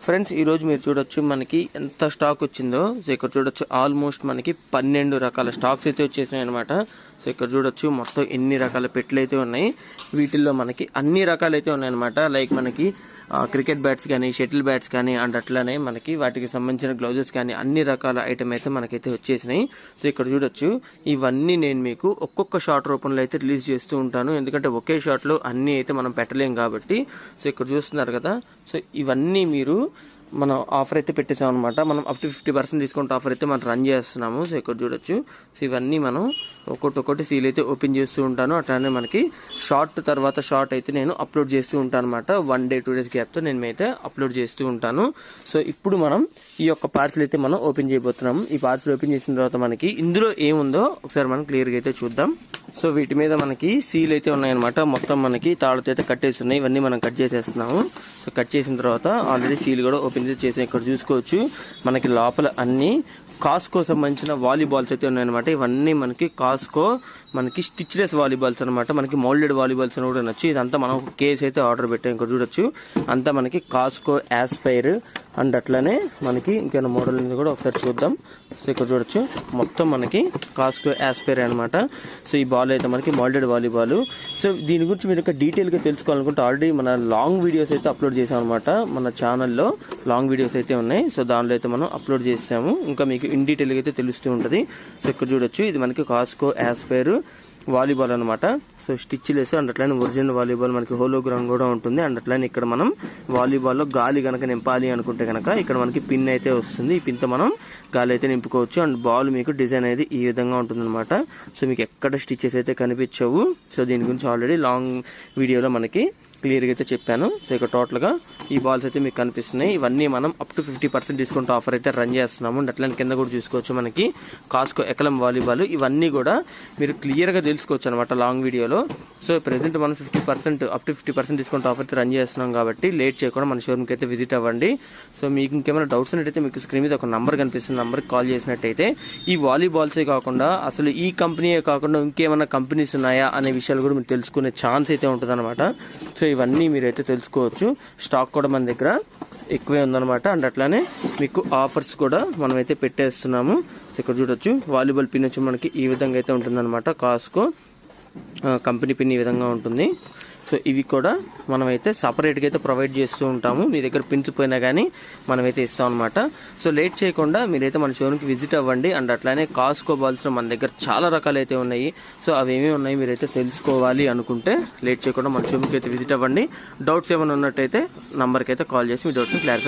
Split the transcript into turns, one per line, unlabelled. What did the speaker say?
Friends ఈరోజు మీరు చూడొచ్చు మనకి ఎంత స్టాక్ వచ్చిందో. సో ఇక్కడ చూడొచ్చు ఆల్మోస్ట్ మనకి 12 రకాల స్టాక్స్ అయితే వచ్చేసినాయి అనమాట. సో ఇక్కడ చూడొచ్చు మొత్తం ఎన్ని రకాల పెట్లు అయితే ఉన్నాయి. వీటిల్లో మనకి అన్ని రకాలు అయితే ఉన్నాయన్నమాట. లైక్ మనకి క్రికెట్ బ్యాట్స్ కానీ, షటిల్ బ్యాట్స్ కానీ, అండ్ అట్లానే మనకి వాటికి సంబంధించిన గ్లౌజెస్ కానీ అన్ని రకాల ఐటమ్ అయితే మనకైతే వచ్చేసినాయి. సో ఇక్కడ చూడొచ్చు ఇవన్నీ నేను మీకు ఒక్కొక్క షార్ట్ రూపంలో అయితే రిలీజ్ చేస్తూ ఉంటాను. ఎందుకంటే ఒకే షార్ట్లో అన్నీ అయితే మనం పెట్టలేం కాబట్టి. సో ఇక్కడ చూస్తున్నారు కదా, సో ఇవన్నీ మీరు మనం ఆఫర్ అయితే పెట్టేసాం అనమాట. మనం అప్ టు 50% డిస్కౌంట్ ఆఫర్ అయితే మనం రన్ చేస్తున్నాము. సో ఇక్కడ చూడొచ్చు. సో ఇవన్నీ మనం ఒక్కొక్కటి సీల్ అయితే ఓపెన్ చేస్తూ ఉంటాను. అట్లానే మనకి షార్ట్ తర్వాత షార్ట్ అయితే నేను అప్లోడ్ చేస్తూ ఉంటాను అనమాట. 1 డే 2 డేస్ గ్యాప్తో నేను అయితే అప్లోడ్ చేస్తూ ఉంటాను. సో ఇప్పుడు మనం ఈ యొక్క పార్సల్ అయితే మనం ఓపెన్ చేయబోతున్నాము. ఈ పార్సల్ ఓపెన్ చేసిన తర్వాత మనకి ఇందులో ఏముందో ఒకసారి మనం క్లియర్గా అయితే చూద్దాం. సో వీటి మీద మనకి సీల్ అయితే ఉన్నాయన్నమాట. మొత్తం మనకి తాళ్ళతో అయితే కట్టేసి ఉన్నాయి. ఇవన్నీ మనం కట్ చేసేస్తున్నాము. సో కట్ చేసిన తర్వాత ఆల్రెడీ సీల్ కూడా ఓపెన్ చేసి ఇక్కడ చూసుకోవచ్చు. మనకి లోపల అన్ని కాస్కో సంబంధించిన వాలీబాల్స్ అయితే ఉన్నాయన్నమాట. ఇవన్నీ మనకి కాస్కో మనకి స్టిచ్లెస్ వాలీబాల్స్ అనమాట. మనకి మోల్డెడ్ వాలీబాల్స్ అని కూడా నచ్చు. ఇదంతా మనం కేస్ అయితే ఆర్డర్ పెట్టాం. ఇక్కడ చూడొచ్చు అంతా మనకి కాస్కో యాస్పైర్ అండ్ అట్లానే మనకి ఇంకేమైనా మోడల్ ఉంది కూడా ఒకసారి చూద్దాం. సో ఇక్కడ చూడొచ్చు మొత్తం మనకి కాస్కో యాస్పైర్ అనమాట. సో ఈ బాల్ అయితే మనకి మోల్డెడ్ వాలీబాల్. సో దీని గురించి మీరు ఇంకా డీటెయిల్గా తెలుసుకోవాలనుకుంటే ఆల్రెడీ మన లాంగ్ వీడియోస్ అయితే అప్లోడ్ చేసాం అనమాట. మన ఛానల్లో లాంగ్ వీడియోస్ అయితే ఉన్నాయి. సో దానిలో అయితే మనం అప్లోడ్ చేసాము. ఇంకా మీకు ఇన్ డీటెయిల్గా అయితే తెలుస్తూ ఉంటుంది. సో ఇక్కడ చూడొచ్చు ఇది మనకి కాస్కో యాస్పైర్ వాలీబాల్ అనమాట. సో స్టిచ్లెస్ అండ్ అట్లనే ఒరిజినల్ వాలీబాల్ మనకి హోలోగ్రామ్ కూడా ఉంటుంది. అండ్ అట్లనే ఇక్కడ మనం వాలీబాల్లో గాలి కనుక నింపాలి అనుకుంటే కనుక ఇక్కడ మనకి పిన్ అయితే వస్తుంది. ఈ పిన్తో మనం గాలి అయితే నింపుకోవచ్చు. అండ్ బాల్ మీకు డిజైన్ అనేది ఈ విధంగా ఉంటుంది అనమాట. సో మీకు ఎక్కడ స్టిచెస్ అయితే కనిపించవు. సో దీని గురించి ఆల్రెడీ లాంగ్ వీడియోలో మనకి క్లియర్గా అయితే చెప్పాను. సో ఇక్కడ టోటల్గా ఈ బాల్స్ అయితే మీకు కనిపిస్తున్నాయి. ఇవన్నీ మనం అప్ టు 50% డిస్కౌంట్ ఆఫర్ అయితే రన్ చేస్తున్నాము. అట్లా కింద కూడా చూసుకోవచ్చు మనకి కాస్కో ఎకలం వాలీబాల్. ఇవన్నీ కూడా మీరు క్లియర్గా తెలుసుకోవచ్చు అనమాట లాంగ్ వీడియోలో. సో ప్రెసెంట్ మనం 50% అప్ టు 50% డిస్కౌంట్ ఆఫర్ అయితే రన్ చేస్తున్నాం కాబట్టి లేట్ చేయకుండా మన షోరూమ్కి అయితే విజిట్ అవ్వండి. సో మీకు ఇంకేమైనా డౌట్స్ ఉన్నట్టయితే మీకు స్క్రీన్ మీద ఒక నంబర్ కనిపిస్తుంది. నంబర్కి కాల్ చేసినట్టయితే ఈ వాలీబాల్సే కాకుండా అసలు ఈ కంపెనీయే కాకుండా ఇంకేమైనా కంపెనీస్ ఉన్నాయా అనే విషయాలు కూడా మీరు తెలుసుకునే ఛాన్స్ అయితే ఉంటుంది అనమాట. సో ఇవన్నీ మీరైతే తెలుసుకోవచ్చు. స్టాక్ కూడా మన దగ్గర ఎక్కువే ఉందన్నమాట. అండ్ అట్లానే మీకు ఆఫర్స్ కూడా మనమైతే పెట్టేస్తున్నాము. సో ఇక్కడ చూడొచ్చు వాలీబాల్ పిన్ వచ్చి మనకి ఈ విధంగా అయితే ఉంటుందన్నమాట. కాస్కో కంపెనీ పిన్ ఈ విధంగా ఉంటుంది. సో ఇవి కూడా మనమైతే సపరేట్గా అయితే ప్రొవైడ్ చేస్తూ ఉంటాము. మీ దగ్గర పిన్స్ పోయినా కానీ మనమైతే ఇస్తాం అనమాట. సో లేట్ చేయకుండా మీరైతే మన షోరూమ్కి విజిట్ అవ్వండి. అండ్ అట్లానే కాస్కో బాల్స్లో మన దగ్గర చాలా రకాలు అయితే ఉన్నాయి. సో అవి ఏమేమి ఉన్నాయి మీరైతే తెలుసుకోవాలి అనుకుంటే లేట్ చేయకుండా మన షోరూమ్కి అయితే విజిట్ అవ్వండి. డౌట్స్ ఏమైనా ఉన్నట్టయితే నంబర్కి అయితే కాల్ చేసి మీ డౌట్స్ని క్లారిఫై